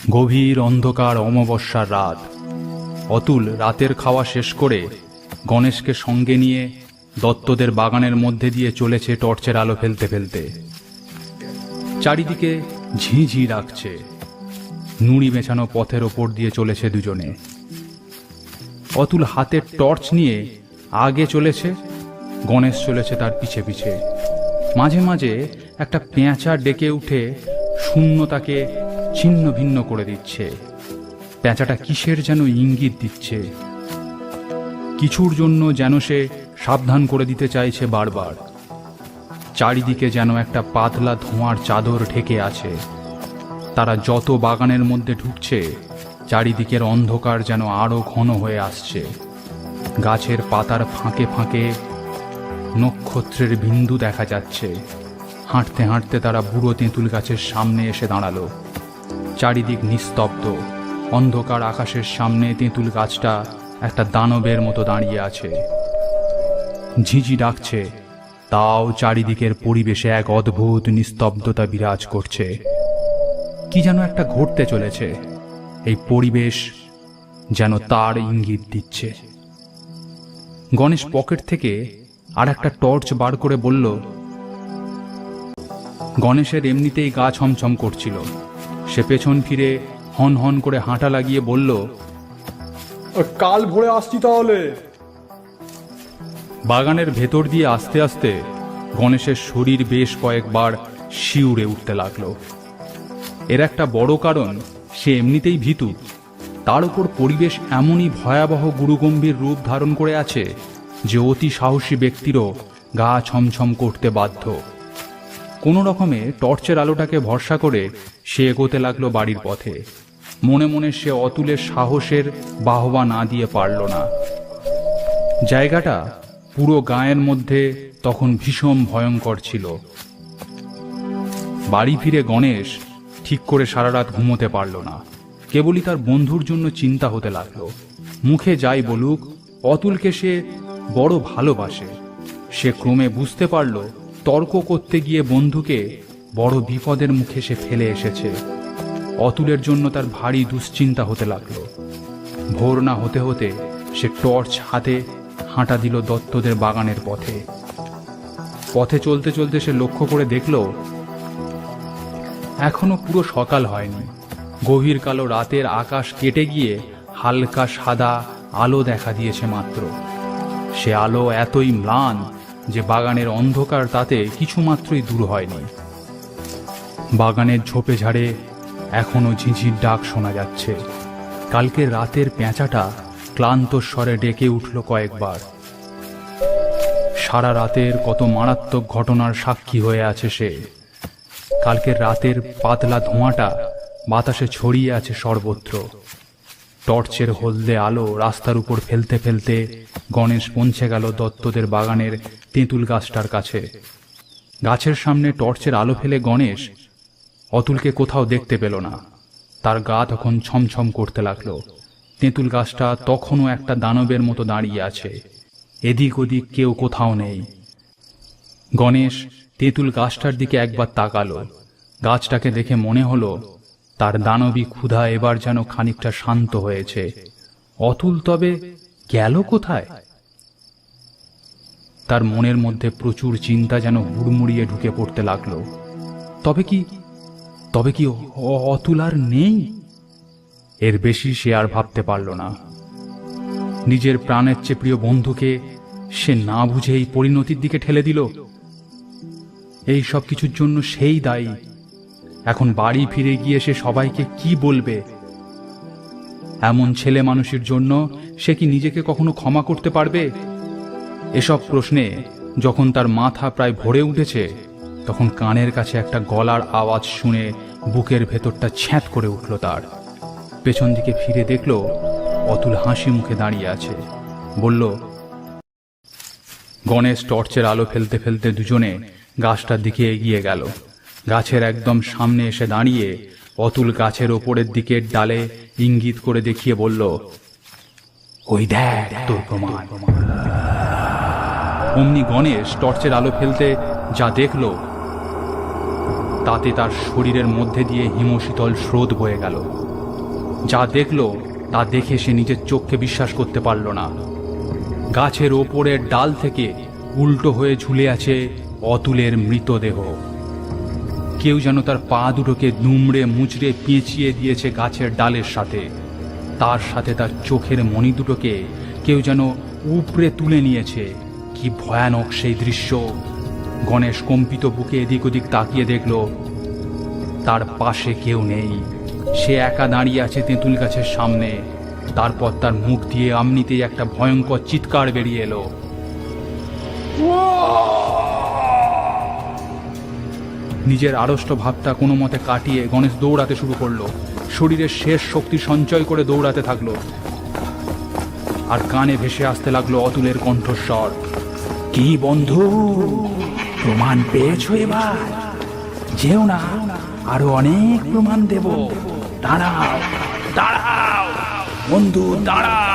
গভীর অন্ধকার অমাবস্যার রাত। অতুল রাতের খাওয়া শেষ করে গণেশকে সঙ্গে নিয়ে দত্তদের বাগানের মধ্যে দিয়ে চলেছে টর্চের আলো ফেলতে ফেলতে। চারিদিকে ঝিঁঝি ডাকছে। নুড়ি বেছানো পথের ওপর দিয়ে চলেছে দুজনে। অতুল হাতে টর্চ নিয়ে আগে চলেছে, গণেশ চলেছে তার পিছে পিছে। মাঝে মাঝে একটা পেঁচা ডেকে উঠে শূন্যতাকে ছিন্ন ভিন্ন করে দিচ্ছে। পেঁচাটা কিসের যেন ইঙ্গিত দিচ্ছে, কিছুর জন্য যেন সে সাবধান করে দিতে চাইছে বারবার। চারিদিকে যেন একটা পাতলা ধোঁয়ার চাদর ঢেকে আছে। তারা যত বাগানের মধ্যে ঢুকছে, চারিদিকের অন্ধকার যেন আরো ঘন হয়ে আসছে। গাছের পাতার ফাঁকে ফাঁকে নক্ষত্রের বিন্দু দেখা যাচ্ছে। হাঁটতে হাঁটতে তারা বুড়ো তেঁতুল গাছের সামনে এসে দাঁড়ালো। চারিদিক নিস্তব্ধ। অন্ধকার আকাশের সামনে তেঁতুল গাছটা একটা দানবের মতো দাঁড়িয়ে আছে। ঝিঁঝি ডাকছে, তাও চারিদিকের পরিবেশে এক অদ্ভুত নিস্তব্ধতা বিরাজ করছে। কি যেন একটা ঘটতে চলেছে। এই পরিবেশ যেন তার ইঙ্গিত দিচ্ছে। গণেশ পকেট থেকে আর একটা টর্চ বার করে বলল। গণেশের এমনিতেই গা ছমছম করছিল। সে পেছন ফিরে হন হন করে হাঁটা লাগিয়ে বলল, কাল ভোরে আসছি তাহলে। বাগানের ভেতর দিয়ে আস্তে আস্তে গণেশের শরীর বেশ কয়েকবার শিউরে উঠতে লাগলো। এর একটা বড় কারণ, সে এমনিতেই ভীতু। তার উপর পরিবেশ এমনই ভয়াবহ গুরুগম্ভীর রূপ ধারণ করে আছে যে অতি সাহসী ব্যক্তিরও গা ছমছম করতে বাধ্য। কোনো রকমে টর্চের আলোটাকে ভরসা করে সে এগোতে লাগলো বাড়ির পথে। মনে মনে সে অতুলের সাহসের বাহবা না দিয়ে পারল না। জায়গাটা পুরো গায়ের মধ্যে তখন ভীষণ ভয়ঙ্কর ছিল। বাড়ি ফিরে গণেশ ঠিক করে সারা রাত ঘুমোতে পারল না। কেবলই তার বন্ধুর জন্য চিন্তা হতে লাগলো। মুখে যাই বলুক, অতুলকে সে বড় ভালোবাসে। সে ক্রমে বুঝতে পারল তর্ক করতে গিয়ে বন্ধুকে বড় বিপদের মুখে সে ফেলে এসেছে। অতুলের জন্য তার ভারী দুশ্চিন্তা হতে লাগলো। ভোর না হতে হতে সে টর্চ হাতে হাঁটা দিল দত্তদের বাগানের পথে। পথে চলতে চলতে সে লক্ষ্য করে দেখল এখনো পুরো সকাল হয়নি। গভীর কালো রাতের আকাশ কেটে গিয়ে হালকা সাদা আলো দেখা দিয়েছে মাত্র। সে আলো এতই ম্লান যে বাগানের অন্ধকার তাতে কিছুমাত্রই দূর হয়নি। বাগানের ঝোপে ঝাড়ে এখনো ঝিঁঝির ডাক শোনা যাচ্ছে। কালকে রাতের পেঁচাটা ক্লান্ত স্বরে ডেকে উঠল কয়েকবার। সারা রাতের কত মারাত্মক ঘটনার সাক্ষী হয়ে আছে সে। কালকের রাতের পাতলা ধোঁয়াটা বাতাসে ছড়িয়ে আছে সর্বত্র। টর্চের হলদে আলো রাস্তার উপর ফেলতে ফেলতে গণেশ পৌঁছে গেল দত্তদের বাগানের তেঁতুল গাছটার কাছে। গাছের সামনে টর্চের আলো ফেলে গণেশ অতুলকে কোথাও দেখতে পেল না। তার গা তখন ছমছম করতে লাগলো। তেঁতুল গাছটা তখনও একটা দানবের মতো দাঁড়িয়ে আছে। এদিক ওদিক কেউ কোথাও নেই। গণেশ তেঁতুল গাছটার দিকে একবার তাকালো। গাছটাকে দেখে মনে হলো তার দানবী ক্ষুধা এবার যেন খানিকটা শান্ত হয়েছে। অতুল তবে গেল কোথায়? তার মনের মধ্যে প্রচুর চিন্তা যেন হুড়মুড়িয়ে ঢুকে পড়তে লাগলো। তবে কি অতুল আর নেই? এর বেশি সে আর ভাবতে পারল না। নিজের প্রাণের চেয়ে প্রিয় বন্ধুকে সে না বুঝে এই পরিণতির দিকে ঠেলে দিল। এই সব কিছুর জন্য সেই দায়ী। এখন বাড়ি ফিরে গিয়ে সে সবাইকে কি বলবে? এমন ছেলে মানুষের জন্য সে কি নিজেকে কখনো ক্ষমা করতে পারবে? এসব প্রশ্নে যখন তার মাথা প্রায় ভরে উঠেছে, তখন কানের কাছে একটা গলার আওয়াজ শুনে বুকের ভেতরটা ছ্যাঁত করে উঠল তার। পেছন দিকে ফিরে দেখল অতুল হাসি মুখে দাঁড়িয়ে আছে। বলল, গণেশ টর্চের আলো ফেলতে ফেলতে দুজনে গাছটার দিকে এগিয়ে গেল। গাছের একদম সামনে এসে দাঁড়িয়ে অতুল গাছের ওপরের দিকের ডালে ইঙ্গিত করে দেখিয়ে বলল, ওই দেখ তোর প্রমাণ। অমনি গণেশ টর্চের আলো ফেলতে যা দেখল তাতে তার শরীরের মধ্যে দিয়ে হিমশীতল স্রোত বয়ে গেল। যা দেখল তা দেখে সে নিজের চোখকে বিশ্বাস করতে পারল না। গাছের ওপরের ডাল থেকে উল্টো হয়ে ঝুলে আছে অতুলের মৃতদেহ। কেউ যেন তার পা দুটোকে দুমড়ে মুচড়ে পেঁচিয়ে দিয়েছে গাছের ডালের সাথে। তার সাথে তার চোখের মণি দুটোকে কেউ যেন উপড়ে তুলে নিয়েছে। কি ভয়ানক সেই দৃশ্য! গণেশ কম্পিত বুকে এদিক ওদিক তাকিয়ে দেখল তার পাশে কেউ নেই। সে একা দাঁড়িয়ে আছে তেঁতুল গাছের সামনে। তারপর তার মুখ দিয়ে আমনিতেই একটা ভয়ঙ্কর চিৎকার বেরিয়ে এলো। নিজের আড়ষ্ট ভাবটা কোনো মতে কাটিয়ে গণেশ দৌড়াতে শুরু করলো। শরীরের শেষ শক্তি সঞ্চয় করে দৌড়াতে থাকলো। আর কানে ভেসে আসতে লাগলো অতুলের কণ্ঠস্বর। কি বন্ধু, প্রমাণ পেয়েছো এবার? যেও না, আরো অনেক প্রমাণ দেব। দাঁড়াও দাঁড়াও বন্ধু, দাঁড়াও।